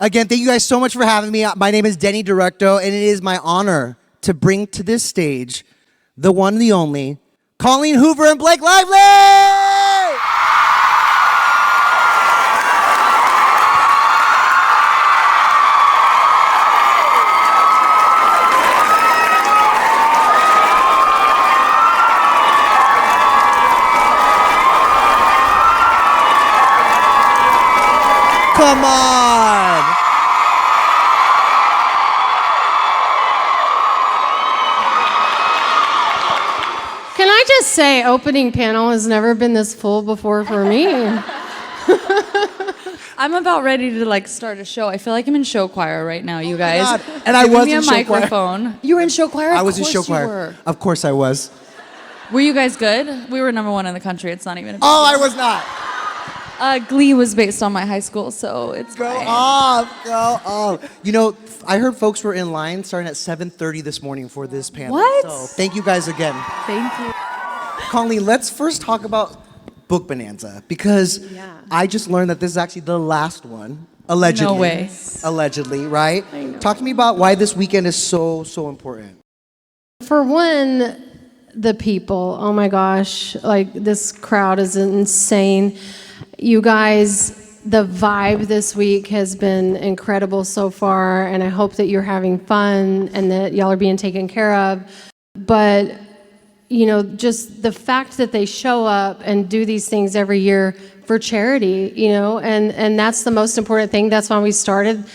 Again, thank you guys so much for having me. My name is Denny Directo, and it is my honor to bring to this stage the one, the only, Colleen Hoover and Blake Lively! Come on! Can I just say, opening panel has never been this full before for me. I'm about ready to start a show. I feel like I'm in show choir right now, you guys. God. And I was me in a show microphone. choir. You were in show choir? I was in Of show course you choir. were. Of course I was. Were you guys good? We were #1 in the country. It's not even a big Oh, deal. I was not. Glee was based on my high school, so it's Go fine. off, go off. You know, I heard folks were in line starting at 7:30 this morning for this panel. What? So thank you guys again. Thank you. Colleen, let's first talk about Book Bonanza, because I just learned that this is actually the last one, allegedly. No way. Allegedly, right? I know. Talk to me about why this weekend is so important. For one, the people. Oh my gosh, this crowd is insane. You guys, the vibe this week has been incredible so far, and I hope that you're having fun and that y'all are being taken care of. But, just the fact that they show up and do these things every year for charity, and that's the most important thing. That's why we started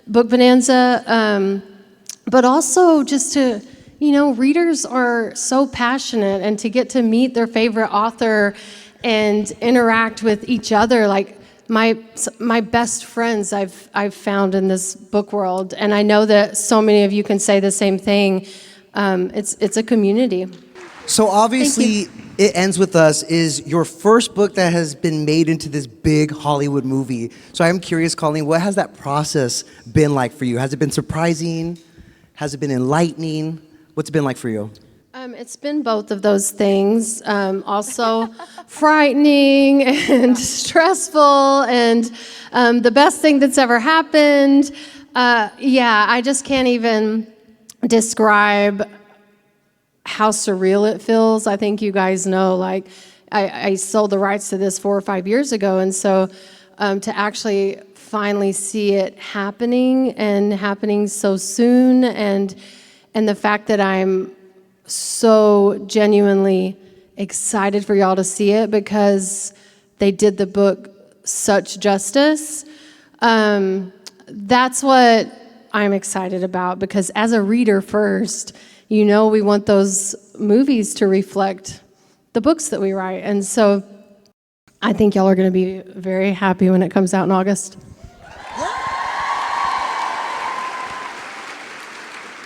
Book Bonanza. But also just to, readers are so passionate, and to get to meet their favorite author and interact with each other, like my best friends I've found in this book world, and I know that so many of you can say the same thing. It's a community. So obviously, It Ends With Us is your first book that has been made into this big Hollywood movie. So I'm curious, Colleen, what has that process been like for you? Has it been surprising? Has it been enlightening? What's it been like for you? It's been both of those things. Also frightening and stressful, and the best thing that's ever happened. I just can't even describe how surreal it feels. I think you guys know, I sold the rights to this 4 or 5 years ago, and so to actually finally see it happening and happening so soon, and the fact that I'm so genuinely excited for y'all to see it, because they did the book such justice. That's what I'm excited about, because as a reader first, we want those movies to reflect the books that we write. And so I think y'all are going to be very happy when it comes out in August.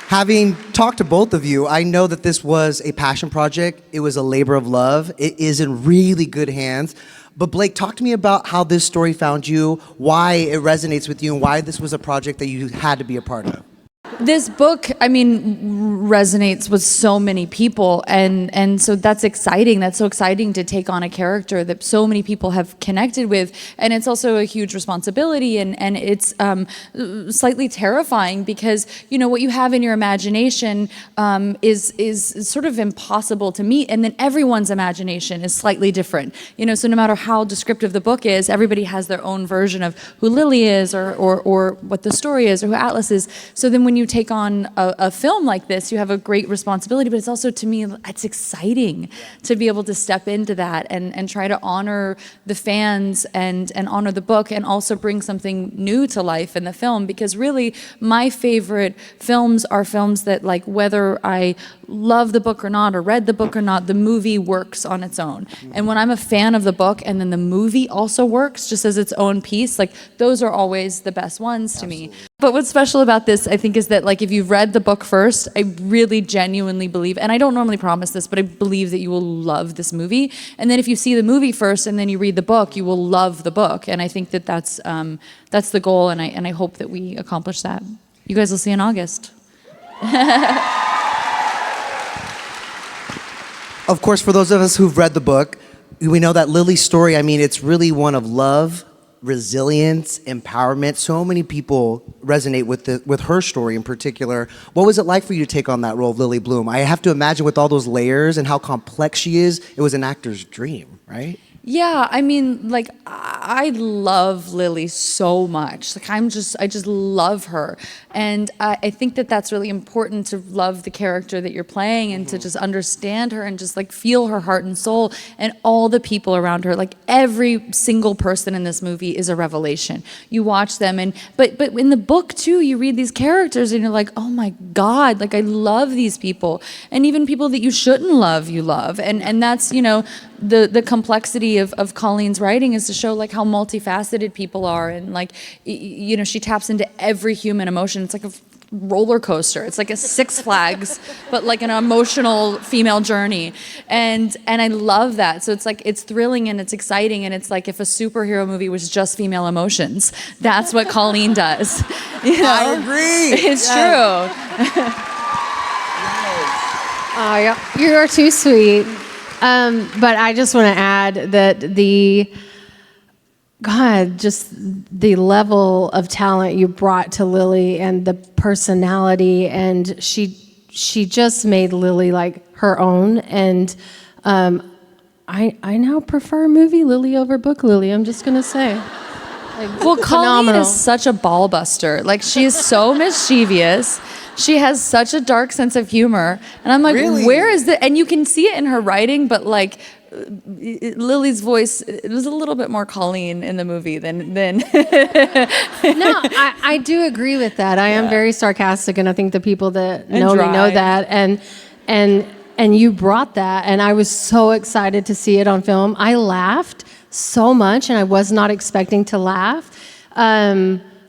Having talked to both of you, I know that this was a passion project. It was a labor of love. It is in really good hands. But Blake, talk to me about how this story found you, why it resonates with you, and why this was a project that you had to be a part of. This book, resonates with so many people, and so that's exciting. That's so exciting to take on a character that so many people have connected with, and it's also a huge responsibility, and it's slightly terrifying, because what you have in your imagination is sort of impossible to meet, and then everyone's imagination is slightly different. So no matter how descriptive the book is, everybody has their own version of who Lily is, or what the story is, or who Atlas is. So then when you take on a film like this, you have a great responsibility, but it's also, to me, it's exciting to be able to step into that and try to honor the fans and honor the book, and also bring something new to life in the film, because really my favorite films are films that, whether I love the book or not, or read the book or not, the movie works on its own. And when I'm a fan of the book and then the movie also works just as its own piece, those are always the best ones to me. But what's special about this, I think, is that if you've read the book first, I really genuinely believe, and I don't normally promise this, but I believe that you will love this movie. And then if you see the movie first and then you read the book, you will love the book. And I think that that's the goal, and I hope that we accomplish that. You guys will see in August. Of course, for those of us who've read the book, we know that Lily's story, it's really one of love, resilience, empowerment. So many people resonate with her story in particular. What was it like for you to take on that role of Lily Bloom? I have to imagine with all those layers and how complex she is, it was an actor's dream, right? Yeah, I mean, like, I love Lily so much. Like, I just love her. And I think that that's really important, to love the character that you're playing and to just understand her and just like feel her heart and soul and all the people around her. Like, every single person in this movie is a revelation. You watch them but in the book too, you read these characters and you're like, oh my God, like I love these people. And even people that you shouldn't love, you love. And that's, you know, the complexity of Colleen's writing is to show like how multifaceted people are, and like you know, she taps into every human emotion. It's like a roller coaster. It's like a Six Flags, but like an emotional female journey. And I love that. So it's like, it's thrilling and it's exciting, and it's like if a superhero movie was just female emotions, that's what Colleen does. You know? I agree. It's true. Oh, yeah. You are too sweet. But I just want to add that just the level of talent you brought to Lily and the personality, and she just made Lily like her own. And I now prefer movie Lily over book Lily. I'm just gonna say. Like, Well, Colleen phenomenal. is such a ball buster. Like, she is so mischievous. She has such a dark sense of humor. And I'm like, Really? where is the... And you can see it in her writing, but like, Lily's voice, it was a little bit more Colleen in the movie than No, I do agree with that. I am very sarcastic, and I think the people that know me dry. know that. And you brought that, and I was so excited to see it on film. I laughed so much, and I was not expecting to laugh.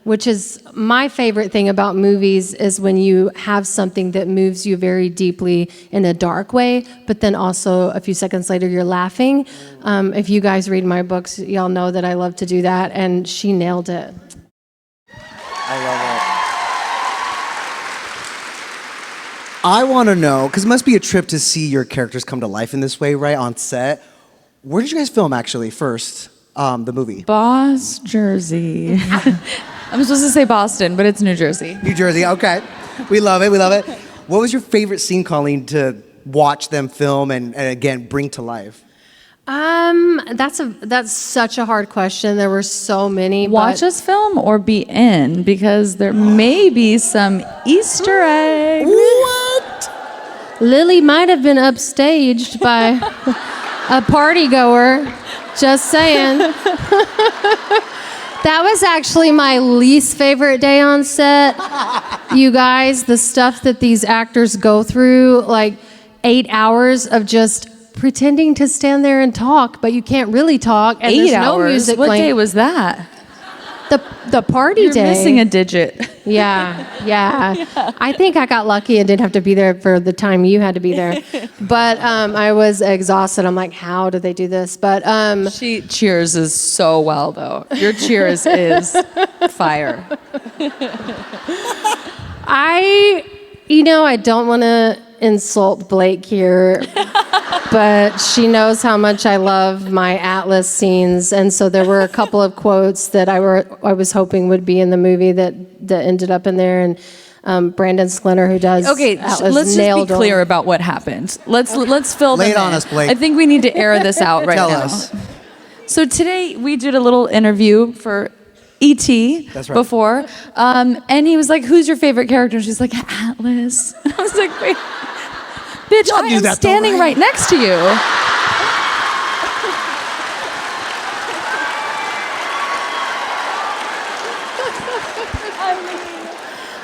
Which is my favorite thing about movies, is when you have something that moves you very deeply in a dark way, but then also a few seconds later you're laughing. If you guys read my books, y'all know that I love to do that, and she nailed it. I love it. I want to know, because it must be a trip to see your characters come to life in this way, right, on set. Where did you guys film, actually, first, the movie? Boss Jersey. I'm supposed to say Boston, but it's New Jersey. New Jersey, okay. We love it, we love it. What was your favorite scene, Colleen, to watch them film and again, bring to life? That's such a hard question. There were so many. Watch but us film or be in, because there may be some Easter eggs. What? Lily might have been upstaged by a party goer. Just saying. That was actually my least favorite day on set. You guys, the stuff that these actors go through, like 8 hours of just pretending to stand there and talk, but you can't really talk. And 8 there's hours? no music What playing. day was that? The party You're day. missing a digit. Yeah. I think I got lucky and didn't have to be there for the time you had to be there. But I was exhausted. I'm like, how did they do this? But She cheers is so well, though. Your cheers is fire. I don't want to insult Blake here, but she knows how much I love my Atlas scenes, and so there were a couple of quotes that I was hoping would be in the movie that ended up in there, and Brandon Sklenar, who does Okay, Atlas, let's just nailed be them. clear about what happened. Let's fill them Lay it on in. us, Blake. I think we need to air this out right Tell now. us. So today we did a little interview for E.T. That's right. before, and he was like, "Who's your favorite character?" And she's like, "Atlas." And I was like, "Wait, bitch, Y'all I knew am that though, standing right? right next to you."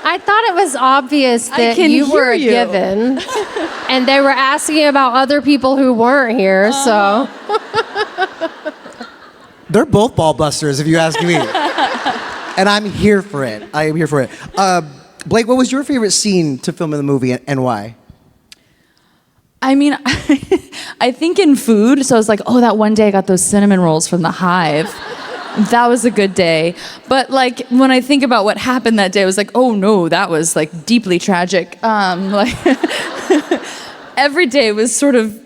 I thought it was obvious I that can you were hear a you. given, and they were asking about other people who weren't here. So They're both ball busters, if you ask me. And I'm here for it. I am here for it. Blake, what was your favorite scene to film in the movie, and why? I mean, I think in food, so I was like, oh, that one day I got those cinnamon rolls from the Hive. That was a good day. But like, when I think about what happened that day, I was like, oh no, that was like deeply tragic. every day was sort of,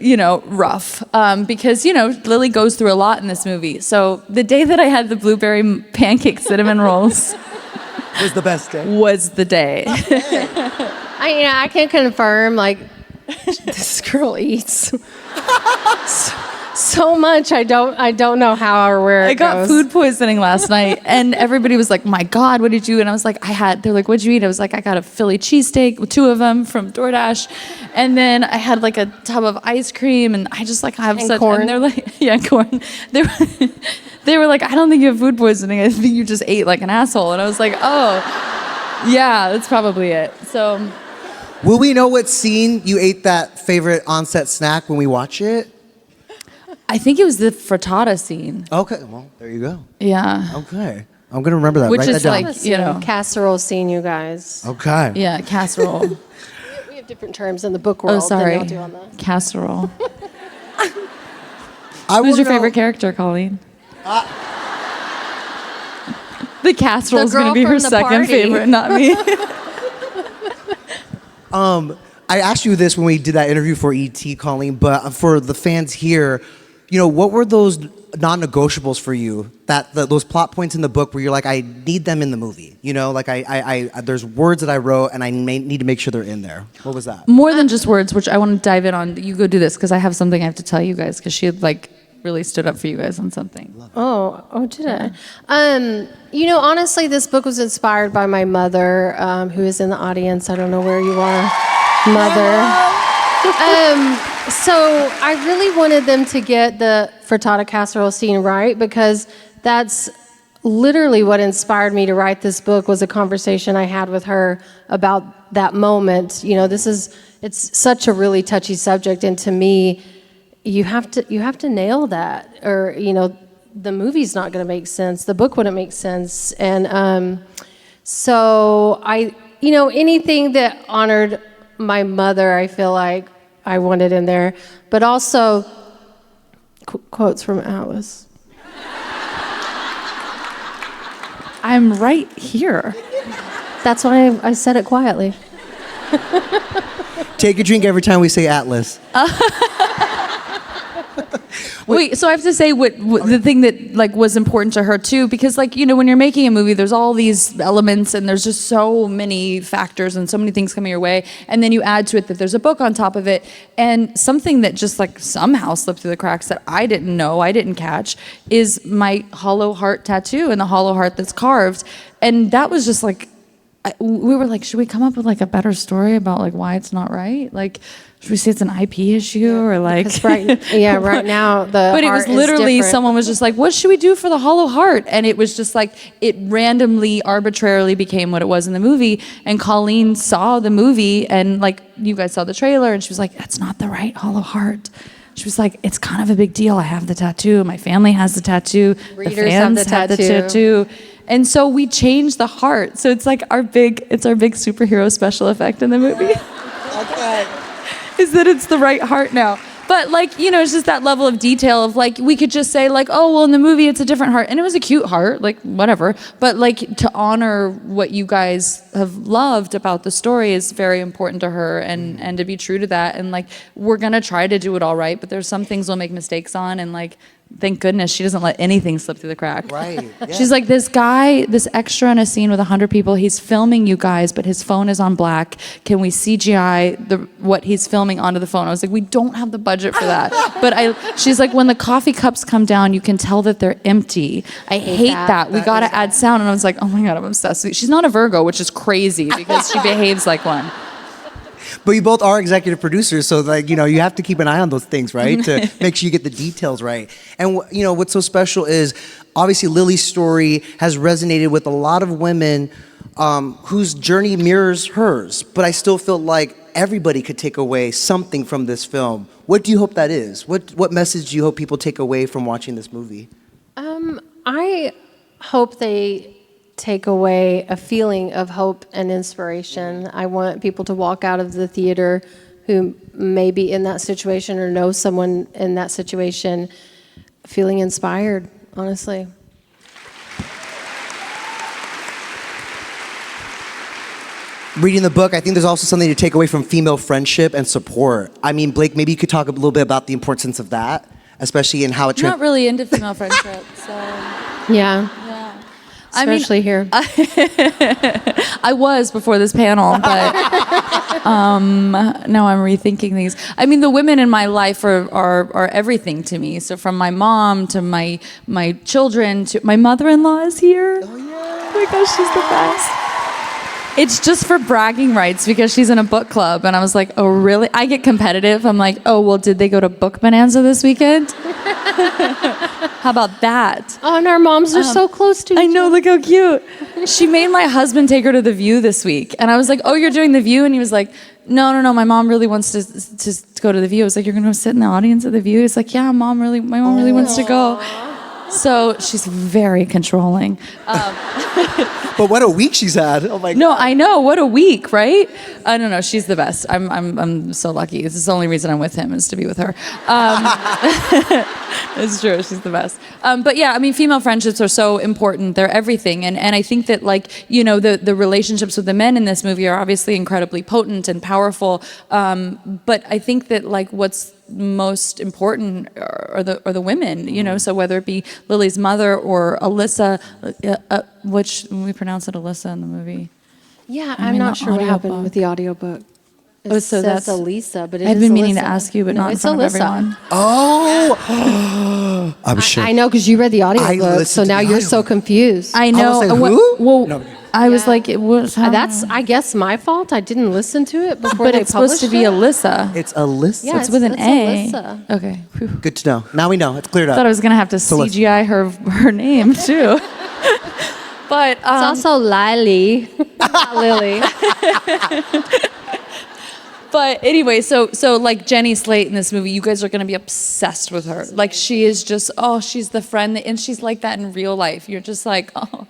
rough because, Lily goes through a lot in this movie. So the day that I had the blueberry pancake cinnamon rolls was the best day. Was the day. I can confirm, like, this girl eats so much. I don't know how or where it goes. I got food poisoning last night, and everybody was like, "My God, what did you?" And I was like, They're like, "What'd you eat?" I was like, "I got a Philly cheesesteak with 2 of them from DoorDash, and then I had like a tub of ice cream, and I just like have and such." corn. And they're like, "Yeah, corn." They were like, "I don't think you have food poisoning. I think you just ate like an asshole." And I was like, "Oh, yeah, that's probably it." So, will we know what scene you ate that favorite on-set snack when we watch it? I think it was the frittata scene. Okay, well, there you go. Yeah. Okay. I'm going to remember that. Which Write is that down. like, casserole scene, you guys. Okay. Yeah, casserole. We have different terms in the book world than they'll do on the... Casserole. Who's Who's your favorite character, Colleen? The casserole is going to be her second favorite, not me. I asked you this when we did that interview for ET, Colleen, but for the fans here, what were those non-negotiables for you? Those plot points in the book where you're like, I need them in the movie. Like I there's words that I wrote and I need to make sure they're in there. What was that? More than just words, which I want to dive in on. You go do this because I have something I have to tell you guys because she had really stood up for you guys on something. Oh, did I? Honestly, this book was inspired by my mother, who is in the audience. I don't know where you are, Mother. So I really wanted them to get the frittata casserole scene right because that's literally what inspired me to write this book was a conversation I had with her about that moment. It's such a really touchy subject, and to me, you have to nail that, or the movie's not going to make sense. The book wouldn't make sense, and so anything that honored my mother, I feel like I wanted in there, but also quotes from Atlas. I'm right here. That's why I said it quietly. Take a drink every time we say Atlas. Wait, so I have to say what the thing that was important to her too, because when you're making a movie, there's all these elements and there's just so many factors and so many things coming your way, and then you add to it that there's a book on top of it, and something that just somehow slipped through the cracks that I didn't know, I didn't catch, is my hollow heart tattoo and the hollow heart that's carved, and that was just we were like, should we come up with a better story about why it's not right? Should we say it's an IP issue or right now But it was literally someone was just like, what should we do for the hollow heart? And it was just it randomly, arbitrarily became what it was in the movie. And Colleen saw the movie and you guys saw the trailer and she was like, that's not the right hollow heart. She was like, it's kind of a big deal. I have the tattoo. My family has the tattoo. Readers the fans have the tattoo. And so we changed the heart. So it's our big superhero special effect in the movie. Okay. Is that it's the right heart now. But it's just that level of detail of we could just say oh, well, in the movie it's a different heart. And it was a cute heart, whatever. But to honor what you guys have loved about the story is very important to her and to be true to that. And we're going to try to do it all right, but there's some things we'll make mistakes on and thank goodness she doesn't let anything slip through the crack. Right. Yeah. She's like, this guy, this extra in a scene with 100 people, he's filming you guys, but his phone is on black. Can we CGI what he's filming onto the phone? I was like, we don't have the budget for that. But she's like, when the coffee cups come down, you can tell that they're empty. I hate that. We got to add sound. And I was like, oh my God, I'm obsessed with you. She's not a Virgo, which is crazy because she behaves like one. But you both are executive producers, so you have to keep an eye on those things, right? To make sure you get the details right. And what's so special is obviously Lily's story has resonated with a lot of women whose journey mirrors hers. But I still feel like everybody could take away something from this film. What do you hope that is? What message do you hope people take away from watching this movie? I hope they take away a feeling of hope and inspiration. I want people to walk out of the theater who may be in that situation or know someone in that situation feeling inspired, honestly. reading the book, I think there's also something to take away from female friendship and support. I mean, Blake, maybe you could talk a little bit about the importance of that, especially in how it. I'm not really into female friendship, so. Yeah. Especially here. I was before this panel, but now I'm rethinking things. I mean, the women in my life are everything to me. So from my mom to my children to my mother-in-law is here. Oh yeah! Oh my gosh, she's the best. It's just for bragging rights because she's in a book club, and I was like, oh really? I get competitive. I'm like, oh well, did they go to Book Bonanza this weekend? How about that? Oh, and our moms are so close to each other. I know, look how cute. She made my husband take her to The View this week. And I was like, oh, you're doing The View? And he was like, no, my mom really wants to go to The View. I was like, you're going to sit in the audience at The View? He's like, yeah, my mom really wants to go. So she's very controlling. But what a week she's had. Oh my God. No, I know. What a week, right? I don't know. She's the best. I'm so lucky. This is the only reason I'm with him is to be with her. It's true. She's the best. But yeah, I mean, female friendships are so important. They're everything. And I think that, like, you know, the relationships with the men in this movie are obviously incredibly potent and powerful. But I think that, like, what's most important are the women, you know, so whether it be Lily's mother or Alyssa, which we pronounce it Alyssa in the movie. Yeah, I'm not sure what happened with the audiobook. It so says that's Elisa, but it I've is been meaning to Alyssa. ask you, but No, not in it's front of Alyssa. everyone. Oh, I'm sure. I know because you read the audiobook, listened so to now the you're so audiobook. confused. I know. like, and who? Well, No. I was like, it was. That's, I guess, my fault. I didn't listen to it before but they it's supposed published to be it. Alyssa. It's Alyssa. Yeah, It's with an A. Alyssa. Okay. Whew. Good to know. Now we know. It's cleared I thought I up. was gonna have to let's- CGI her name too. But It's also Lily, not Lily. But anyway, so like Jenny Slate in this movie, you guys are gonna be obsessed with her. Like she is just, she's the friend, and she's like that in real life. You're just like, oh,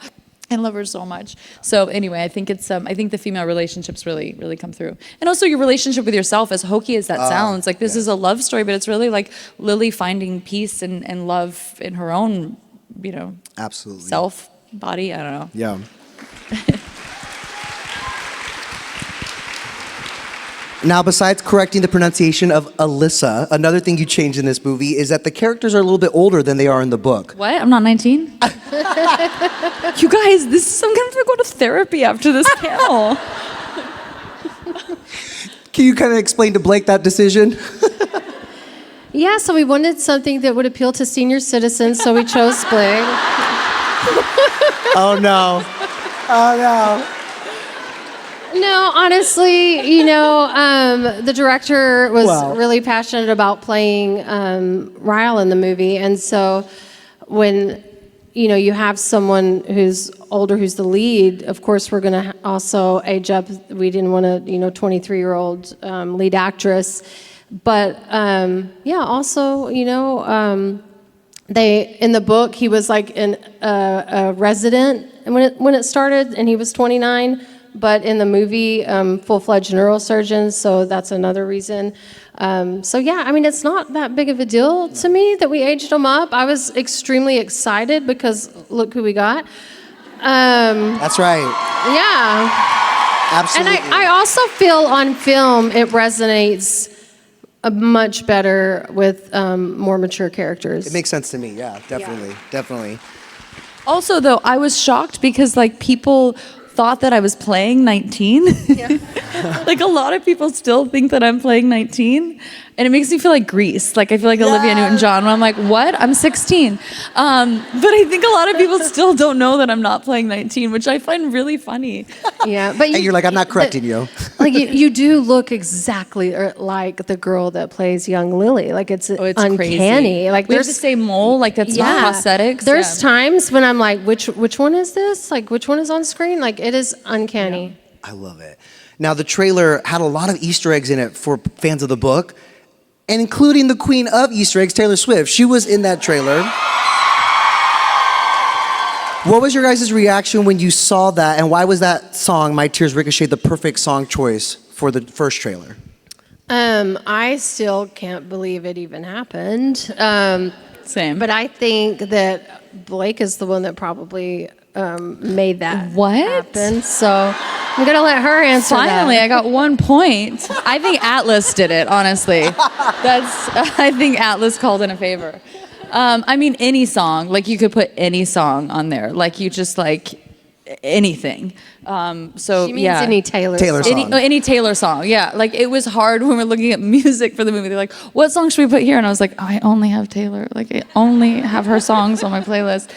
I love her so much. So anyway, I think I think the female relationships really, really come through, and also your relationship with yourself. As hokey as that sounds, like this is a love story, but it's really like Lily finding peace and love in her own, you know, Absolutely. self, body. I don't know. Yeah. Now, besides correcting the pronunciation of Alyssa, another thing you changed in this movie is that the characters are a little bit older than they are in the book. What? I'm not 19? You guys, I'm gonna have to go to therapy after this panel. Can you kind of explain to Blake that decision? Yeah, so we wanted something that would appeal to senior citizens, so we chose Blake. Oh no. Oh no. No, honestly, you know, the director was Wow. really passionate about playing Ryle in the movie, and so when you know you have someone who's older who's the lead, of course we're going to also age up. We didn't want a 23-year-old lead actress, but yeah, also they in the book he was like a resident when it started, and he was 29. But in the movie, full-fledged neurosurgeon, so that's another reason. So yeah, I mean, it's not that big of a deal to me that we aged them up. I was extremely excited because look who we got. That's right. Yeah. Absolutely. And I also feel on film it resonates much better with more mature characters. It makes sense to me. Yeah, definitely. Definitely. Also, though, I was shocked because like people thought that I was playing 19. Yeah. Like a lot of people still think that I'm playing 19, and it makes me feel like Grease. Like I feel like Olivia Newton-John when I'm like, what? I'm 16. But I think a lot of people still don't know that I'm not playing 19, which I find really funny. Yeah, but And you're like, I'm not correcting you. Like you do look exactly like the girl that plays young Lily. Like it's uncanny. Crazy. Like we have there's to say mole, like that's not prosthetics. There's times when I'm like, which one is this? Like which one is on screen? Like it is uncanny. I love it. Now, the trailer had a lot of Easter eggs in it for fans of the book, and including the queen of Easter eggs, Taylor Swift. She was in that trailer. What was your guys' reaction when you saw that, and why was that song, My Tears Ricochet, the perfect song choice for the first trailer? I still can't believe it even happened. Same. But I think that Blake is the one that probably made that What? happen. So I'm gonna let her answer Finally, that. I got 1 point. I think Atlas did it, honestly. I think Atlas called in a favor. I mean, any song. Like, you could put any song on there. Like, you just, like, anything. So, She means yeah. any Taylor song. Any Taylor song, yeah. Like, it was hard when we're looking at music for the movie. They're like, what song should we put here? And I was like, I only have Taylor. Like, I only have her songs on my playlist.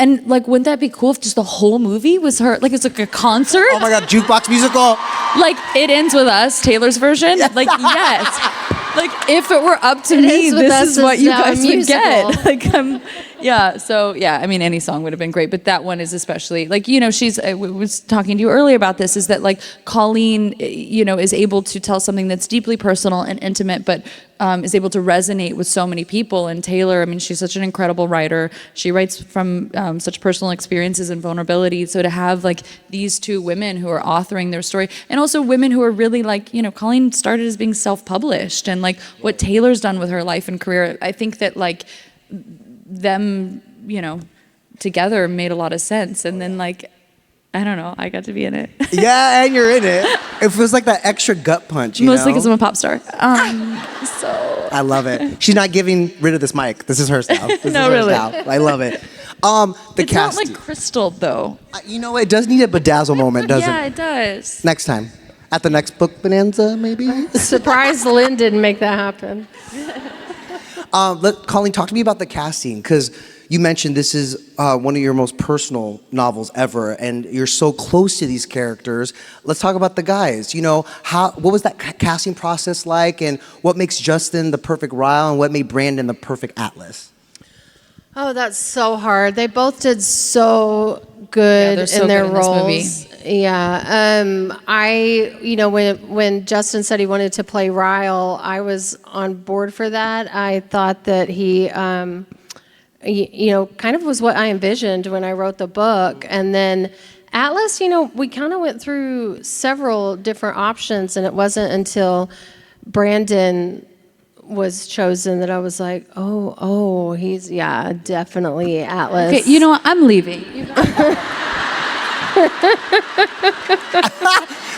And, like, wouldn't that be cool if just the whole movie was her? Like, it's like a concert. Oh my God, jukebox musical. Like, It Ends With Us, Taylor's version. Like, yes. Like, if it were up to me, this is what you guys would get. Like, I mean, any song would have been great, but that one is especially, like, you know, I was talking to you earlier about this, is that, like, Colleen, you know, is able to tell something that's deeply personal and intimate, but is able to resonate with so many people. And Taylor, I mean, she's such an incredible writer. She writes from such personal experiences and vulnerability. So to have, like, these two women who are authoring their story, and also women who are really, like, you know, Colleen started as being self-published, and, like, what Taylor's done with her life and career, I think that, like, them, you know, together made a lot of sense. And then, like, I don't know, I got to be in it. Yeah, and you're in it. It feels like that extra gut punch, you Mostly know? because I'm a pop star. So I love it. She's not giving rid of this mic. This is her style. This No, is her really. style. I love it. The it's cast. not like Crystal, though. You know, it does need a bedazzle moment, doesn't Yeah, it? it does. Next time. At the next Book Bonanza, maybe? Surprised Lynn didn't make that happen. Colleen, talk to me about the casting, because you mentioned this is one of your most personal novels ever, and you're so close to these characters. Let's talk about the guys. You know, what was that casting process like, and what makes Justin the perfect Ryle, and what made Brandon the perfect Atlas? Oh, that's so hard. They both did so good they're so in their good in this roles. Yeah. You know, when Justin said he wanted to play Ryle, I was on board for that. I thought that he, you know, kind of was what I envisioned when I wrote the book. And then Atlas, you know, we kind of went through several different options, and it wasn't until Brandon was chosen that I was like, oh, he's, yeah, definitely Atlas. Okay, you know what? I'm leaving.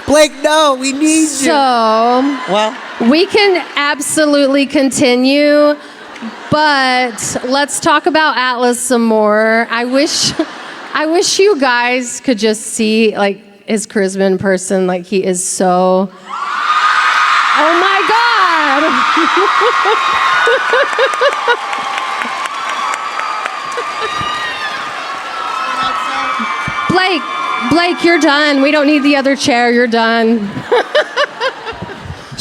Blake, no, we need you. So, Well, we can absolutely continue, but let's talk about Atlas some more. I wish you guys could just see, like, his charisma in person. Like, he is so, oh my God. Blake, you're done. We don't need the other chair. You're done.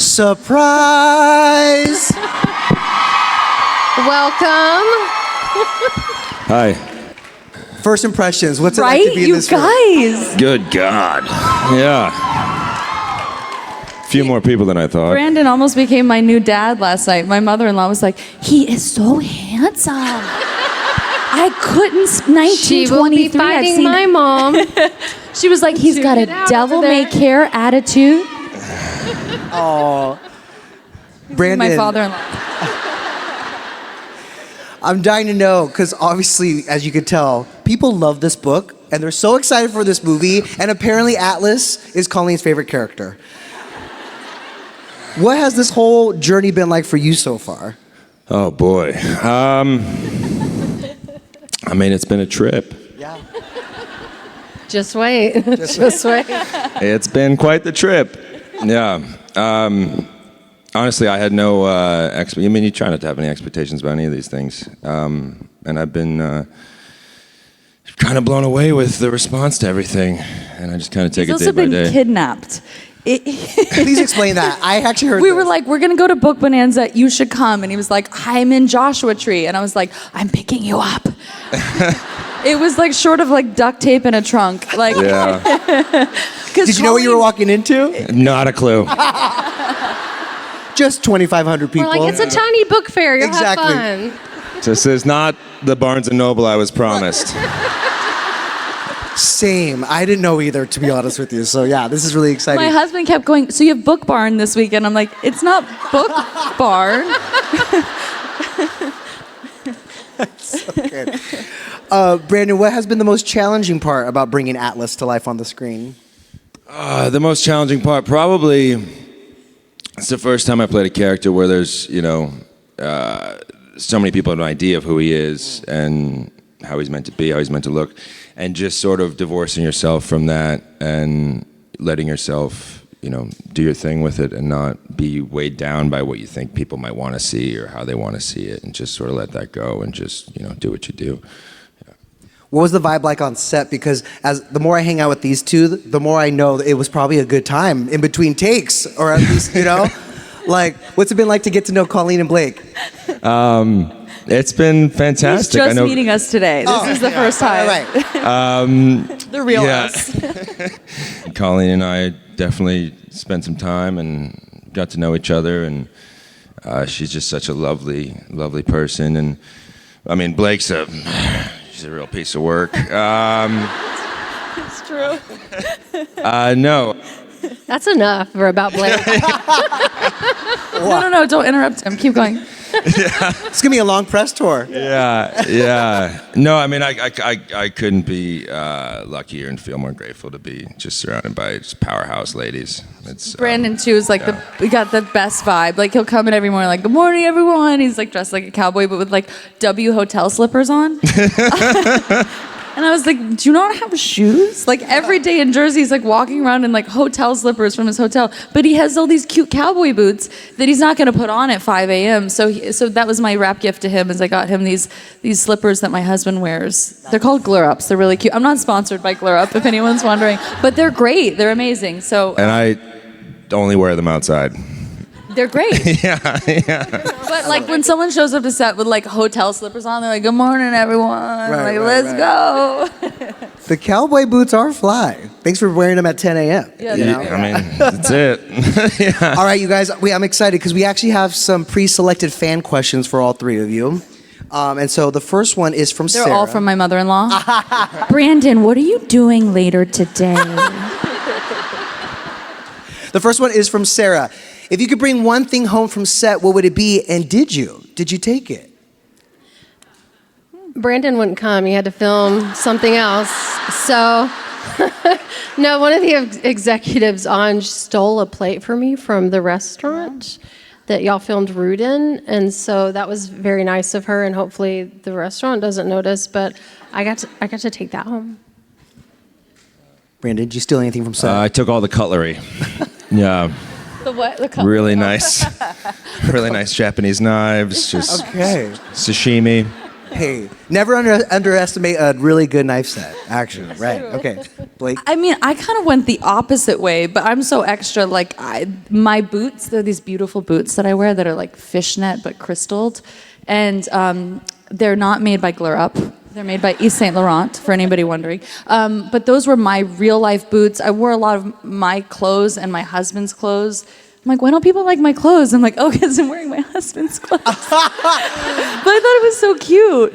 surprise. Welcome. Hi. First impressions. What's it Right? like to be in You this room? guys. Good God. Yeah. A few more people than I thought. Brandon almost became my new dad last night. My mother-in-law was like, he is so handsome. I couldn't, She will be 1923, I've fighting seen my mom. She was like, he's got a Get out devil over there. may care attitude. Brandon, My father-in-law. I'm dying to know, because obviously, as you could tell, people love this book, and they're so excited for this movie, and apparently Atlas is Colleen's favorite character. What has this whole journey been like for you so far? Oh, boy. I mean, it's been a trip. Yeah. Just wait. Just wait. It's been quite the trip. Yeah. Honestly, I had no I mean, you try not to have any expectations about any of these things. And I've been kind of blown away with the response to everything. And I just kind of take He's it day also by been day. kidnapped. Please explain that. I actually heard We this. were like, we're gonna go to Book Bonanza, you should come. And he was like, I'm in Joshua Tree. And I was like, I'm picking you up. It was like short of like duct tape in a trunk. Like, Yeah. Did you know what you were walking into? Not a clue. Just 2,500 We're people. like, it's a tiny book fair. You'll Exactly. have fun. This is not the Barnes & Noble I was promised. Same. I didn't know either, to be honest with you. So yeah, this is really exciting. my husband kept going, so you have Book Barn this weekend. I'm like, it's not Book Barn. Good. Brandon, what has been the most challenging part about bringing Atlas to life on the screen? The most challenging part, probably, it's the first time I played a character where there's, so many people have an idea of who he is and how he's meant to be, how he's meant to look, and just sort of divorcing yourself from that and letting yourself, do your thing with it and not be weighed down by what you think people might want to see or how they want to see it, and just sort of let that go and just, do what you do. What was the vibe like on set? Because the more I hang out with these two, the more I know that it was probably a good time in between takes, or at least, like, what's it been like to get to know Colleen and Blake? It's been fantastic. He's just meeting us today. This is the first time. Right. The real us. Colleen and I definitely spent some time and got to know each other, and she's just such a lovely, lovely person. And I mean, she's a real piece of work. It's true. No. That's enough for about Blake. No, don't interrupt him. Keep going. It's gonna be a long press tour. Yeah. No, I mean, I couldn't be luckier and feel more grateful to be just surrounded by just powerhouse ladies. It's Brandon too is like we got the best vibe. Like he'll come in every morning like, good morning everyone. He's like dressed like a cowboy but with like W hotel slippers on. And I was like, do you not have shoes? Like every day in Jersey, he's like walking around in like hotel slippers from his hotel, but he has all these cute cowboy boots that he's not going to put on at 5 a.m. So that was my wrap gift to him, is I got him these slippers that my husband wears. They're called Glur Ups. They're really cute. I'm not sponsored by Glur Up, if anyone's wondering, but they're great. They're amazing. So and I only wear them outside. they're great. Yeah. But like when someone shows up to set with like hotel slippers on, they're like, good morning, everyone. Let's go. The cowboy boots are fly. Thanks for wearing them at 10 a.m. Yeah, I mean, that's it. Yeah. All right, you guys, I'm excited because we actually have some pre-selected fan questions for all three of you. And so the first one is from They're Sarah. all from my mother-in-law. Brandon, what are you doing later today? The first one is from Sarah. If you could bring one thing home from set, what would it be? And did you? Did you take it? Brandon wouldn't come. He had to film something else. So, no, one of the executives on stole a plate for me from the restaurant that y'all filmed Rude in. And so that was very nice of her. And hopefully the restaurant doesn't notice. But I got to take that home. Brandon, did you steal anything from set? I took all the cutlery. Yeah. The what? The color? Really nice Japanese knives. Just Okay. sashimi. Hey, never underestimate a really good knife set, actually. Right, okay. Blake? I mean, I kind of went the opposite way, but I'm so extra. Like, my boots, they're these beautiful boots that I wear that are like fishnet but crystalled. And they're not made by Glur Up. They're made by Yves Saint Laurent, for anybody wondering. But those were my real life boots. I wore a lot of my clothes and my husband's clothes. I'm like, why don't people like my clothes? I'm like, oh, because I'm wearing my husband's clothes. But I thought it was so cute.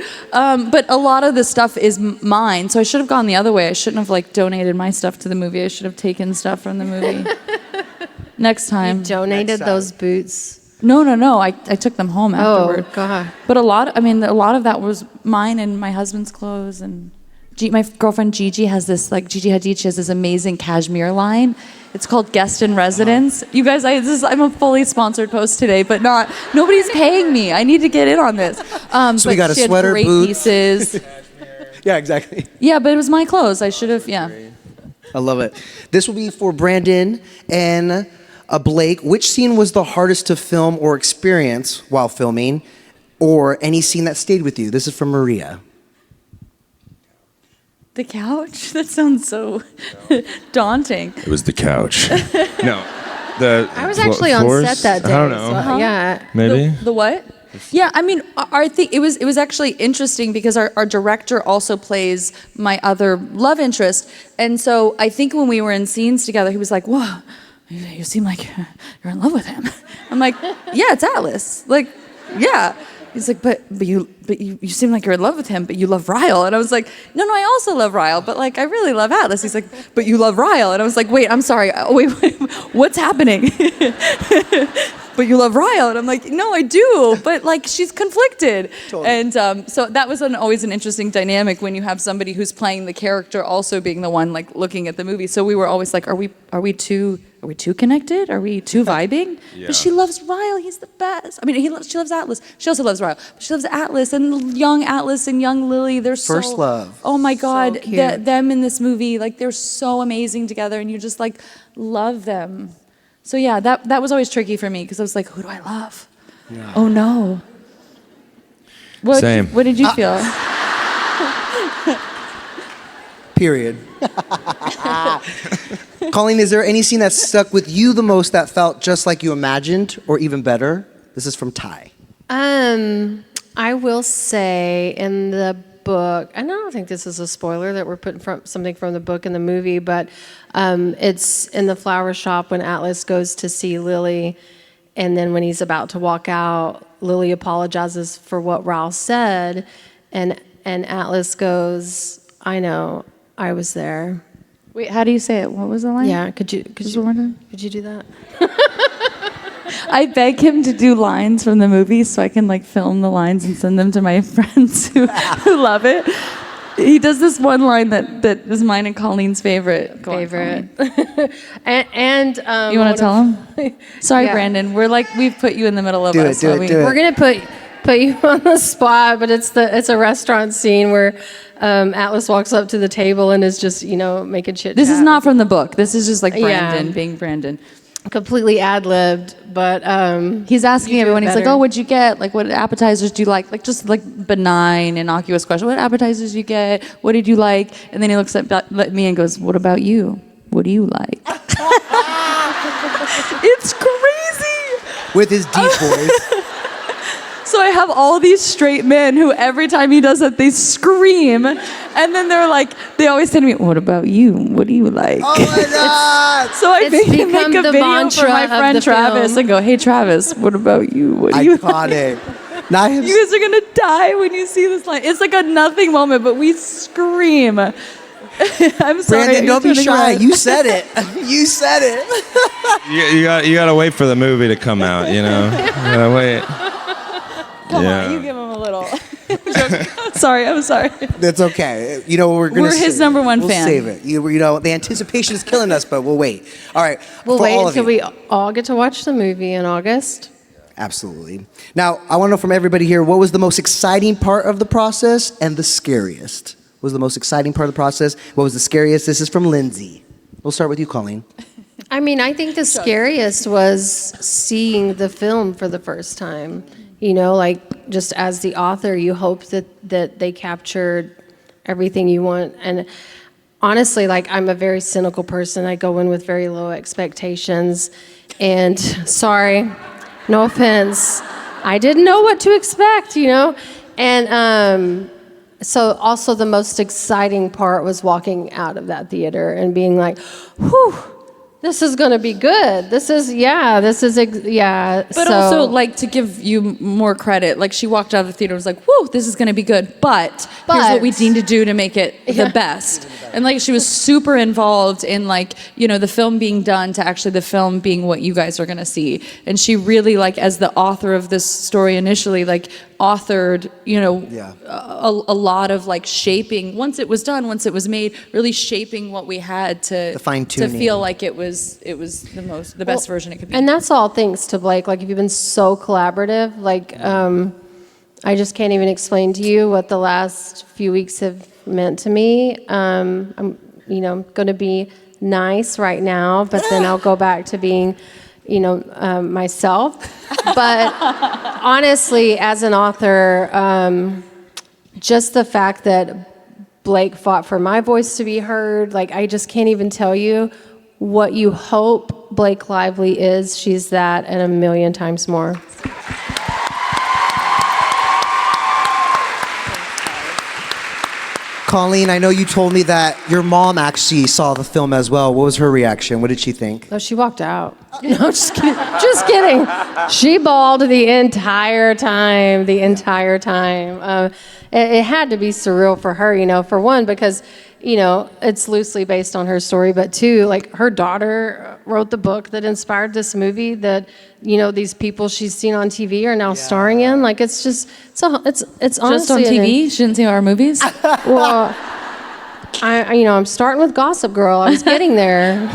But a lot of the stuff is mine, so I should have gone the other way. I shouldn't have like donated my stuff to the movie. I should have taken stuff from the movie. Next time. You donated those boots. No. I took them home afterward. Oh, God. But a lot of that was mine and my husband's clothes. And my girlfriend Gigi has this, like Gigi Hadid, she has this amazing cashmere line. It's called Guest in Residence. You guys, I'm a fully sponsored post today, but nobody's paying me. I need to get in on this. So we got a she had sweater, great boots. pieces. Yeah, exactly. Yeah, but it was my clothes. I should have, yeah. I love it. This will be for Brandon and Blake. Which scene was the hardest to film or experience while filming, or any scene that stayed with you? This is from Maria. The couch? That sounds so daunting. It was the couch. No. I was actually on set that day. I don't know. So, yeah. Maybe. The what? Yeah, I mean, I think it was actually interesting because our director also plays my other love interest, and so I think when we were in scenes together, he was like, "Whoa, you seem like you're in love with him." I'm like, "Yeah, it's Atlas." Like, yeah. He's like, but you seem like you're in love with him, but you love Ryle. And I was like, no, I also love Ryle, but like I really love Atlas. He's like, but you love Ryle. And I was like, wait, I'm sorry. Wait, what's happening? but you love Ryle. And I'm like, no, I do, but like she's conflicted. Totally. And so that was always an interesting dynamic when you have somebody who's playing the character also being the one like looking at the movie. So we were always like, are we too connected? Are we too vibing? Yeah. But she loves Ryle. He's the best. I mean, she loves Atlas. She also loves Ryle. But she loves Atlas and young Lily. They're First love. Oh my God, So cute. them in this movie, like they're so amazing together, and you just like love them. So yeah, that was always tricky for me because I was like, who do I love? Yeah. Oh no. Same. What did you feel? Period. Colleen, is there any scene that stuck with you the most that felt just like you imagined, or even better? This is from Ty. I will say in the book, and I don't think this is a spoiler that we're putting something from the book in the movie, but it's in the flower shop when Atlas goes to see Lily, and then when he's about to walk out, Lily apologizes for what Ralph said, and Atlas goes, "I know, I was there." Wait, how do you say it? What was the line? Yeah, could you do that? I beg him to do lines from the movie so I can like film the lines and send them to my friends who love it. He does this one line that is mine and Colleen's favorite. Go on, Colleen. and You want to tell him? Sorry, Yeah. Brandon. We've put you in the middle of Do us. it, do it. We're gonna put you on the spot, but it's a restaurant scene where Atlas walks up to the table and is just making chit. This is not from the book. This is just like Brandon Yeah. being Brandon. Completely ad-libbed, but He's asking you do everyone. it He's like, better. "Oh, what'd you get? Like, what appetizers do you like? Like, just like benign, innocuous question. What appetizers do you get? What did you like?" And then he looks at me and goes, "What about you? What do you like?" It's crazy. With his deep voice. So I have all these straight men who every time he does that, they scream. And then they always say to me, "What about you? What do you like?" Oh my God! So I It's made him make become a the video for mantra my of friend the Travis film. and go, "Hey Travis, what about you? What do you like?" Iconic. Now him. You guys are gonna die when you see this line. It's like a nothing moment, but we scream. I'm sorry. Brandon, don't be you're turning shy. red. You said it. You said it. You gotta wait for the movie to come out. You gotta wait. Come Yeah. on, you give him a little. I'm sorry. That's okay. We're gonna. We're his number one we'll fan. Save it. The anticipation is killing us, but we'll wait. All right. we'll for wait all of until you. we all get to watch the movie in August. Absolutely. Now, I want to know from everybody here, what was the most exciting part of the process and the scariest? What was the most exciting part of the process? What was the scariest? This is from Lindsay. We'll start with you, Colleen. I mean, I think the scariest was seeing the film for the first time. Like just as the author, you hope that they captured everything you want. And honestly, like I'm a very cynical person. I go in with very low expectations. And sorry, no offense, I didn't know what to expect, And so also the most exciting part was walking out of that theater and being like, whew, this is going to be good. But So, also, like, to give you more credit, like, she walked out of the theater and was like, whoa, this is going to be good, but here's what we need to do to make it the best. And, like, she was super involved in, like, the film being done to actually the film being what you guys are going to see. And she really, like, as the author of this story initially, like, authored, a lot of, like, shaping, once it was done, once it was made, really shaping what we had to fine-tuning. feel like it was the best version it could be. and that's all thanks to Blake. Like, you've been so collaborative. Like, I just can't even explain to you what the last few weeks have meant to me. I'm, going to be nice right now, but then I'll go back to being, myself. But honestly, as an author, just the fact that Blake fought for my voice to be heard, like, I just can't even tell you what you hope Blake Lively is. She's that and a million times more. Colleen, I know you told me that your mom actually saw the film as well. What was her reaction? What did she think? Oh, she walked out. No, just kidding. Just kidding. She bawled the entire time. It had to be surreal for her, for one, because, you know, it's loosely based on her story, but two, like her daughter wrote the book that inspired this movie that, you know, these people she's seen on TV are now starring in. Like it's just, it's Just honestly on TV? She didn't see our movies? well, I'm starting with Gossip Girl. I was getting there.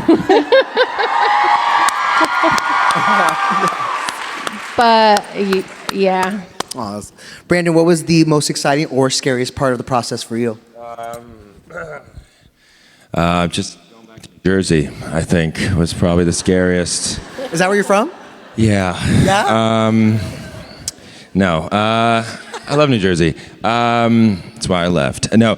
But yeah. Awesome. Brandon, what was the most exciting or scariest part of the process for you? Just going back to Jersey, I think, was probably the scariest. Is that where you're from? Yeah. Yeah? No. I love New Jersey. That's why I left. No.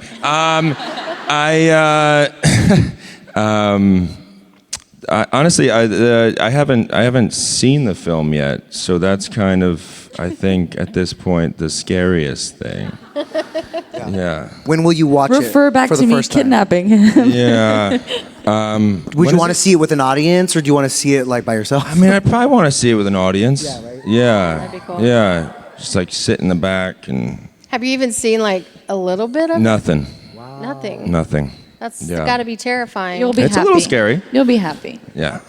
Honestly, I haven't seen the film yet, so that's kind of, I think, at this point, the scariest thing. Yeah. When will you watch it Refer back for to the me first time? kidnapping him. Yeah. Would you want to see it with an audience, or do you want to see it like by yourself? I mean, I probably want to see it with an audience. Yeah, right? Yeah. That'd be cool. Yeah. Just like sit in the back and Have you even seen like a little bit of nothing. Nothing. Nothing. That's Yeah. got to be terrifying. You'll be It's happy. a little scary. You'll be happy. Yeah.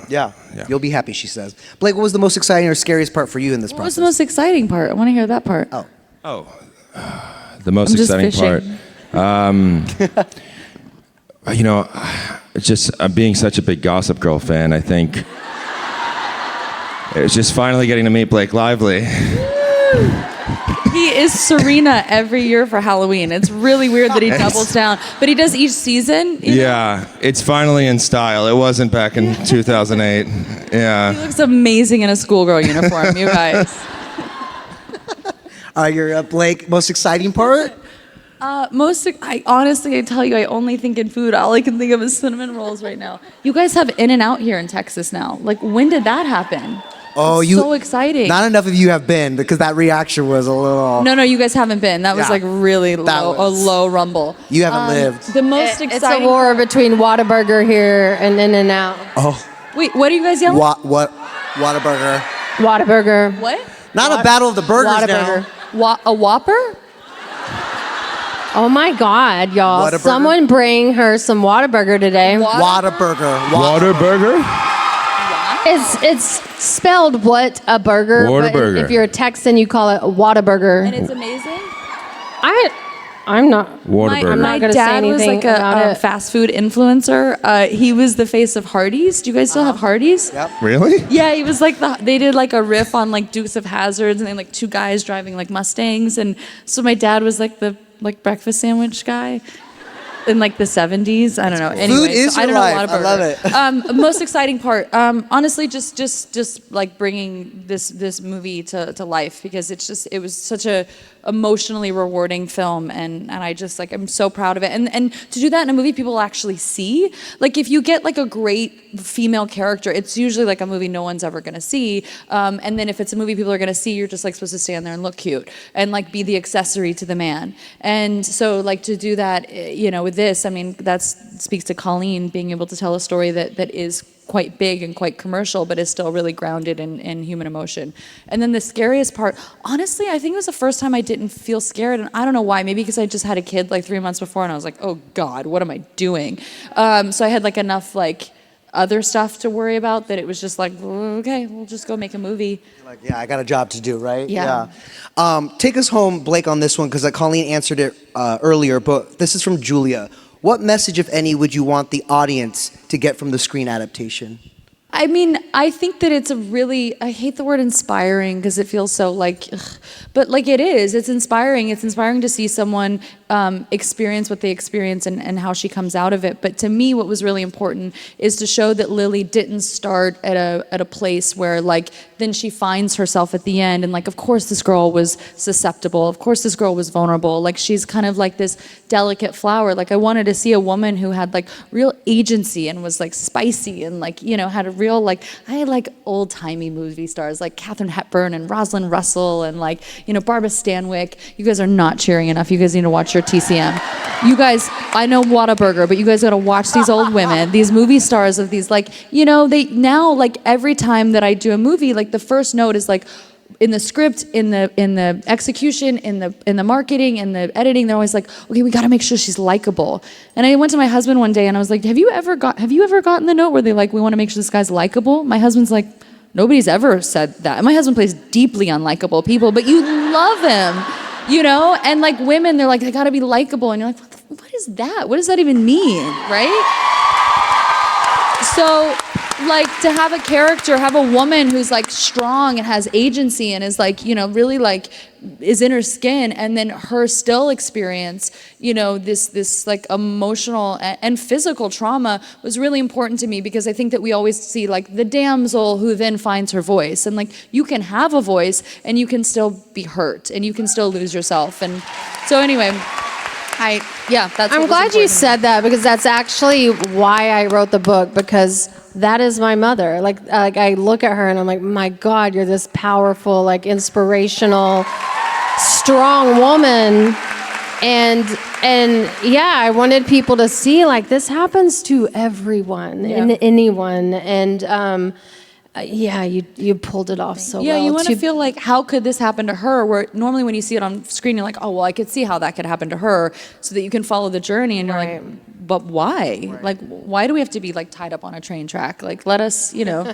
Yeah. Yeah. You'll be happy, she says. Blake, what was the most exciting or scariest part for you in this What was process? the most exciting part? I want to hear that part. Oh. The most I'm just exciting fishing. part. You know, just being such a big Gossip Girl fan, I think it's just finally getting to meet Blake Lively. He is Serena every year for Halloween. It's really weird that he doubles down, but he does each season. You know? Yeah, it's finally in style. It wasn't back in 2008. He Yeah. looks amazing in a schoolgirl uniform, you guys. Your Blake, most exciting part? I honestly, I tell you, I only think in food. All I can think of is cinnamon rolls right now. You guys have In-N-Out here in Texas now. Like, when did that happen? Oh, It's so exciting. Not enough of you have been, because that reaction was a little. No, you guys haven't been. That was Yeah. like really That low, was- a low rumble. You haven't lived. The most It's a exciting. war between Whataburger here and In-N-Out. Oh, Wait, what are you guys yelling? what? Whataburger. Whataburger. What? Not a battle of the burgers Whataburger. now. A Whopper? Oh my God, y'all! Whataburger? Someone bring her some Whataburger today. Whataburger. Waterburger? It's spelled what a burger. But Whataburger. if you're a Texan, you call it a Whataburger. And it's amazing. I'm not. Waterburger. I'm not My gonna say dad was anything like about a it. fast food influencer. He was the face of Hardee's. Do you guys still have Hardee's? Yep. Really? Yeah, he was like they did like a riff on like Dukes of Hazzards, and then like two guys driving like Mustangs, and so my dad was like the breakfast sandwich guy in like the 70s. I don't know. Anyway, is so I your don't know life. a lot I love about it. Most exciting part, honestly, just like bringing this movie to life, because it was such a emotionally rewarding film, and I just like I'm so proud of it, and to do that in a movie people actually see. Like if you get like a great female character, it's usually like a movie no one's ever gonna see, and then if it's a movie people are gonna see, you're just like supposed to stand there and look cute and like be the accessory to the man. And so like to do that, you know, with this, I mean, that speaks to Colleen being able to tell a story that is quite big and quite commercial, but is still really grounded in human emotion. And then the scariest part, honestly, I think it was the first time I didn't feel scared, and I don't know why. Maybe because I just had a kid like 3 months before, and I was like, oh God, what am I doing? So I had like enough like other stuff to worry about that it was just like, okay, we'll just go make a movie. Like, yeah, I got a job to do, right? Yeah. Take us home, Blake, on this one, because Colleen answered it earlier, but this is from Julia. What message, if any, would you want the audience to get from the screen adaptation? I mean, I think that it's a really, I hate the word inspiring because it feels so like, ugh, but like it is, it's inspiring. It's inspiring to see someone experience what they experience and how she comes out of it. But to me, what was really important is to show that Lily didn't start at a place where like, then she finds herself at the end. And like, of course this girl was susceptible. Of course this girl was vulnerable. Like she's kind of like this delicate flower. Like I wanted to see a woman who had like real agency and was like spicy and like, you know, had a real like, I like old timey movie stars like Katharine Hepburn and Rosalind Russell and like, you know, Barbara Stanwyck. You guys are not cheering enough. You guys need to watch your TCM. You guys, I know Whataburger, but you guys gotta watch these old women, these movie stars of these like, you know, they now like every time that I do a movie, like the first note is like, in the script, in the execution, in the marketing, in the editing, they're always like, okay, we got to make sure she's likable. And I went to my husband one day and I was like, have you ever gotten the note where they like, we want to make sure this guy's likable? My husband's like, nobody's ever said that. And my husband plays deeply unlikable people, but you love him, you know? And like women, they're like, they gotta be likable. And you're like, what is that? What does that even mean, right? So, like, to have a character, have a woman who's like strong and has agency and is like, you know, really like is in her skin, and then her still experience, you know, this like emotional and physical trauma was really important to me, because I think that we always see like the damsel who then finds her voice, and like you can have a voice and you can still be hurt and you can still lose yourself. And so anyway, that's I'm glad you said that, because that's actually why I wrote the book, because that is my mother. Like I look at her and I'm like, my God, you're this powerful, like inspirational, strong woman. And yeah, I wanted people to see like this happens to everyone and anyone. And yeah, you pulled it off so well. Yeah, you want to feel like, how could this happen to her? Where normally when you see it on screen, you're like, oh, well, I could see how that could happen to her, so that you can follow the journey. And you're like, but why? Right. Like, why do we have to be like tied up on a train track? Like, let us, you know.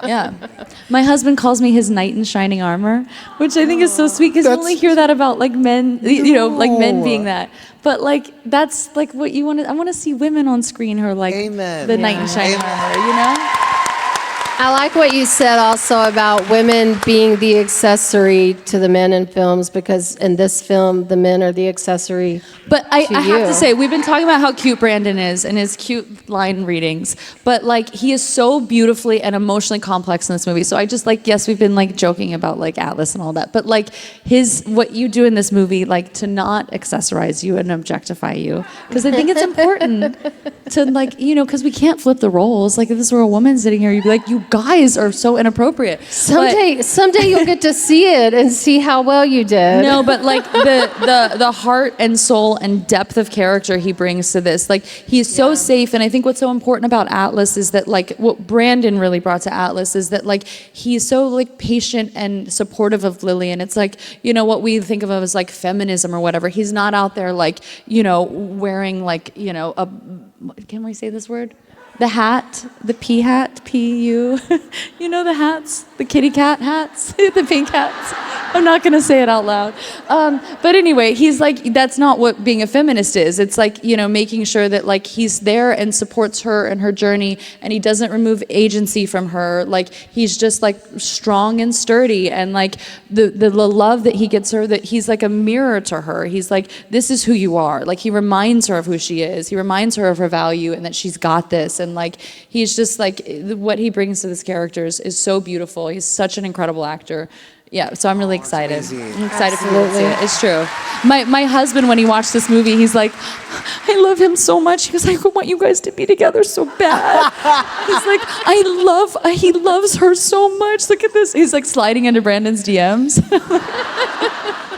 Yeah. My husband calls me his knight in shining armor, which I think is so sweet, because you only hear that about like men, you know, like men being that. But like, that's like what you want to, I want to see women on screen who are like the knight in shining armor, you know? I like what you said also about women being the accessory to the men in films, because in this film, the men are the accessory. But I have to say, we've been talking about how cute Brandon is and his cute line readings, but like he is so beautifully and emotionally complex in this movie. So I just like, yes, we've been like joking about like Atlas and all that, but like what you do in this movie, like to not accessorize you and objectify you, because I think it's important to like, you know, because we can't flip the roles. Like if this were a woman sitting here, you'd be like, you guys are so inappropriate. Someday you'll get to see it and see how well you did. No, but like the heart and soul and depth of character he brings to this, like he's so safe. And I think what's so important about Atlas is that like what Brandon really brought to Atlas is that like he's so like patient and supportive of Lily. And it's like, you know, what we think of as like feminism or whatever. He's not out there like, you know, wearing like, you know, can we say this word? The hat, the pea hat, P-U. You know the hats, the kitty cat hats, the pink hats. I'm not gonna say it out loud. But anyway, he's like, that's not what being a feminist is. It's like, you know, making sure that like he's there and supports her and her journey, and he doesn't remove agency from her. Like he's just like strong and sturdy, and like the love that he gets her, that he's like a mirror to her. He's like, this is who you are. Like he reminds her of who she is. He reminds her of her value and that she's got this. And like he's just like, what he brings to this character is so beautiful. He's such an incredible actor. Yeah, so I'm really excited. I'm excited for you to see it. It's true. My husband, when he watched this movie, he's like, I love him so much. He goes, I want you guys to be together so bad. He's like, he loves her so much. Look at this. He's like sliding into Brandon's DMs.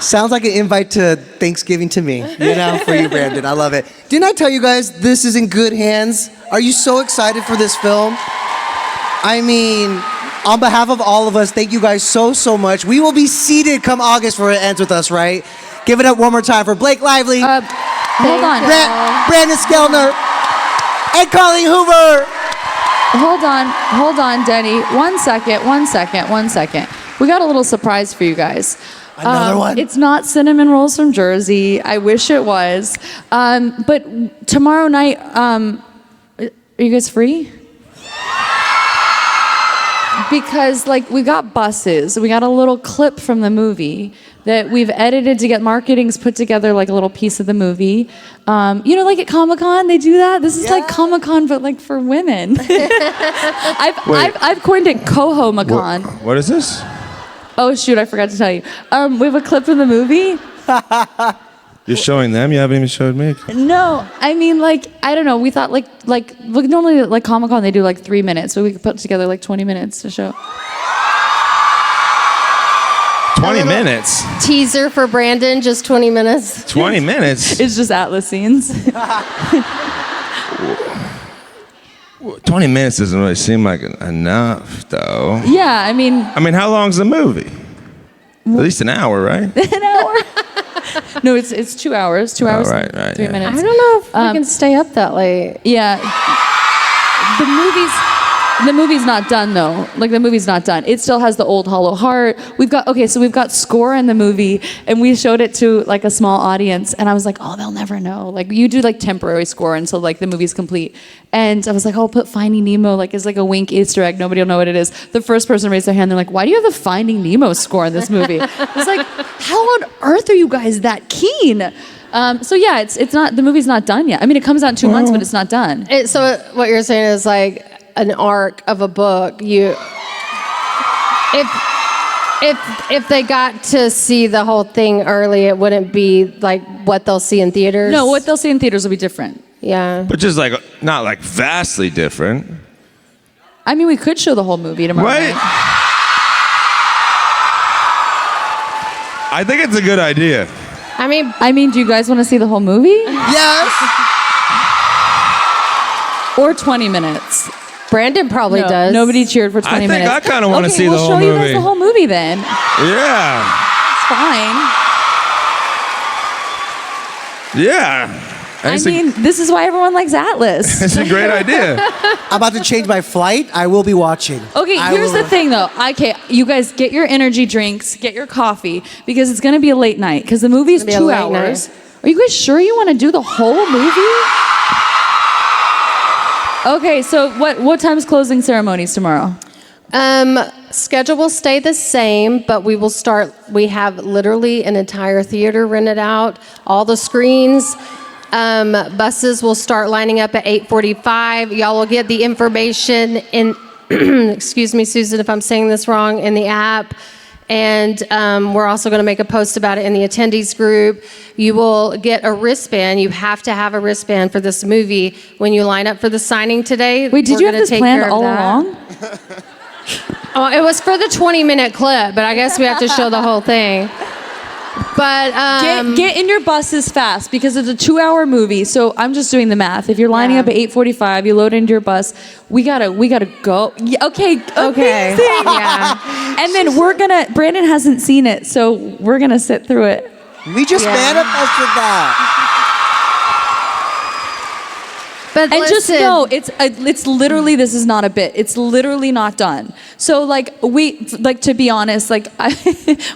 Sounds like an invite to Thanksgiving to me, you know, for you, Brandon. I love it. Didn't I tell you guys this is in good hands? Are you so excited for this film? I mean, on behalf of all of us, thank you guys so much. We will be seated come August for It Ends With Us, right? Give it up one more time for Blake Lively, Hold on. Brandon Sklenar, and Colleen Hoover. Hold on, Denny. One second. We got a little surprise for you guys. Another one? It's not cinnamon rolls from Jersey. I wish it was. But tomorrow night, are you guys free? Because like we got buses, we got a little clip from the movie that we've edited to get marketing's put together like a little piece of the movie. You know, like at Comic-Con, they do that. This is like Comic-Con, but like for women. I've coined it Coho-Macon. What is this? Oh shoot, I forgot to tell you. We have a clip from the movie. You're showing them? You haven't even showed me? No, I mean, like, I don't know. We thought, like normally, like, Comic-Con, they do, like, 3 minutes. So we could put together, like, 20 minutes to show. 20 minutes? Teaser for Brandon, just 20 minutes. 20 minutes? It's just Atlas scenes. 20 minutes doesn't really seem like enough, though. Yeah, I mean, how long's the movie? least an hour, right? An hour. No, it's 2 hours. 2 hours. right, and 3 yeah. minutes. I don't know if we can stay up that late. Yeah. The movie's not done though. Like the movie's not done. It still has the old hollow heart. We've got score in the movie, and we showed it to like a small audience, and I was like, oh, they'll never know. Like you do like temporary score until like the movie's complete. And I was like, oh, I'll put Finding Nemo like as like a wink Easter egg. Nobody will know what it is. The first person raised their hand. They're like, why do you have the Finding Nemo score in this movie? I was like, how on earth are you guys that keen? So yeah, it's not, the movie's not done yet. I mean, it comes out in 2 months, but it's not done. So what you're saying is like an arc of a book. If they got to see the whole thing early, it wouldn't be like what they'll see in theaters. No, what they'll see in theaters will be different. Yeah. But just like, not like vastly different. I mean, we could show the whole movie tomorrow Right? night. I think it's a good idea. I mean, Do you guys want to see the whole movie? Yes. Or 20 minutes? Brandon probably No, does. nobody cheered for 20 minutes. I kind of want to see the we'll whole show movie. you guys the whole movie then. Yeah. It's fine. Yeah. I mean, this is why everyone likes Atlas. It's a great idea. I'm about to change my flight. I will be watching. Okay, here's the thing though. Okay, you guys get your energy drinks, get your coffee, because it's gonna be a late night, because the movie's It's gonna be a 2 late hours. night. Are you guys sure you want to do the whole movie? Okay, so what time's closing ceremonies tomorrow? Schedule will stay the same, but we have literally an entire theater rented out, all the screens. Buses will start lining up at 8:45. Y'all will get the information in, excuse me, Susan, if I'm saying this wrong, in the app. And we're also going to make a post about it in the attendees group. You will get a wristband. You have to have a wristband for this movie when you line up for the signing today. Wait, did We're you have gonna this take planned care of all that. along? Oh, it was for the 20-minute clip, but I guess we have to show the whole thing. But Get in your buses fast, because it's a 2-hour movie. So I'm just doing the math. If you're lining up at 8:45, you load into your bus. We gotta go. Yeah, okay. okay, Amazing. yeah. And then Brandon hasn't seen it, so we're gonna sit through it. We just Yeah. manifested that. But And just listen, know, it's literally, this is not a bit. It's literally not done. So to be honest,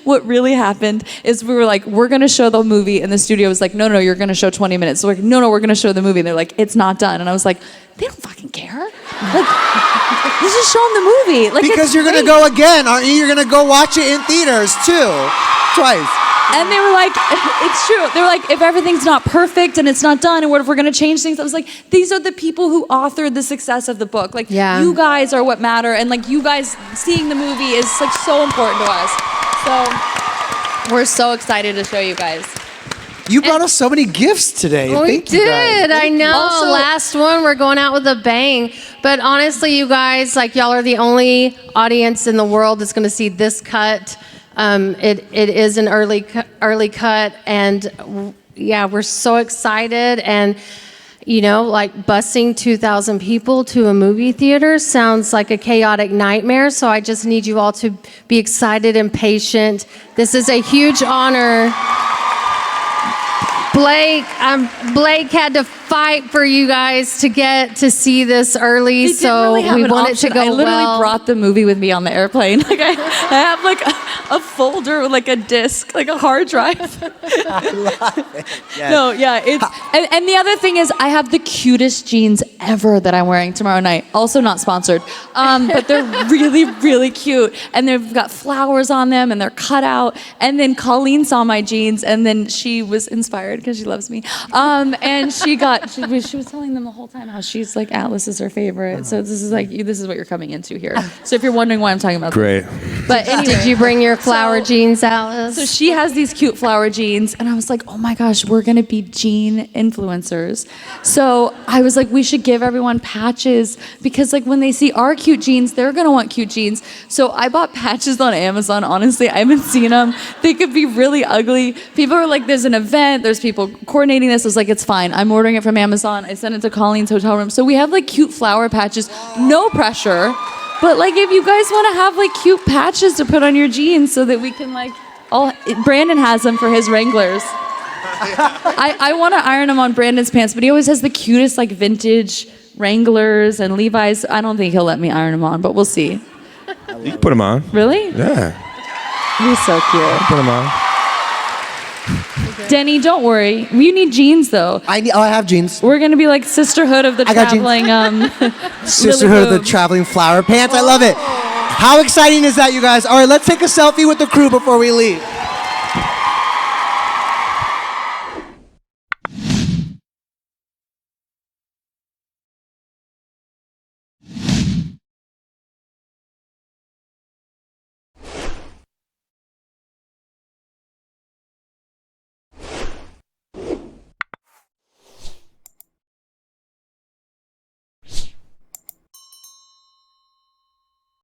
what really happened is we were like, we're gonna show the movie, and the studio was like, no, you're gonna show 20 minutes. So we're like, no, we're gonna show the movie. And they're like, it's not done. And I was like, they don't fucking care. Like, let's just show them the movie. Like, Because it's you're gonna great. go again, aren't you? You're gonna go watch it in theaters too, twice. And they were like, it's true. They were like, if everything's not perfect and it's not done, and what if we're going to change things? I was like, these are the people who authored the success of the book. Like, Yeah. you guys are what matter. And like, you guys seeing the movie is like so important to us. So we're so excited to show you guys. You brought us so many gifts today. We Thank you guys. did. I know. Also- Last one, we're going out with a bang. But honestly, you guys, like, y'all are the only audience in the world that's going to see this cut. It is an early cut, and yeah, we're so excited. And like busing 2,000 people to a movie theater sounds like a chaotic nightmare. So I just need you all to be excited and patient. This is a huge honor. Blake had to fight for you guys to get to see this early, They so didn't really have we an want it to option. go I literally well. brought the movie with me on the airplane. Like I have like a folder with like a disc, like a hard drive. I love it. Yes. No, yeah, it's and the other thing is I have the cutest jeans ever that I'm wearing tomorrow night. Also not sponsored, but they're really, really cute, and they've got flowers on them, and they're cut out. And then Colleen saw my jeans, and then she was inspired because she loves me, and she was telling them the whole time how she's like Atlas is her favorite. So this is what you're coming into here. So if you're wondering why I'm talking about Great. this. But anyway, Did you bring your flower jeans, Alice? so she has these cute flower jeans, and I was like, oh my gosh, we're gonna be jean influencers. So I was like, we should give everyone patches, because like when they see our cute jeans, they're gonna want cute jeans. So I bought patches on Amazon. Honestly, I haven't seen them. They could be really ugly. People are like, there's an event, there's people coordinating this. I was like, it's fine. I'm ordering it from Amazon. I sent it to Colleen's hotel room. So we have like cute flower patches, no pressure. But like, if you guys want to have like cute patches to put on your jeans so that we can like Brandon has them for his Wranglers. I want to iron them on Brandon's pants, but he always has the cutest like vintage Wranglers and Levi's. I don't think he'll let me iron them on, but we'll see. You can put them on. Really? Yeah. He's so cute. Put them on. Denny, don't worry. You need jeans though. I have jeans. We're gonna be like sisterhood of the I got jeans. traveling. Sisterhood of the Lily traveling flower pants. I love it. How exciting is that, you guys? All right, let's take a selfie with the crew before we leave.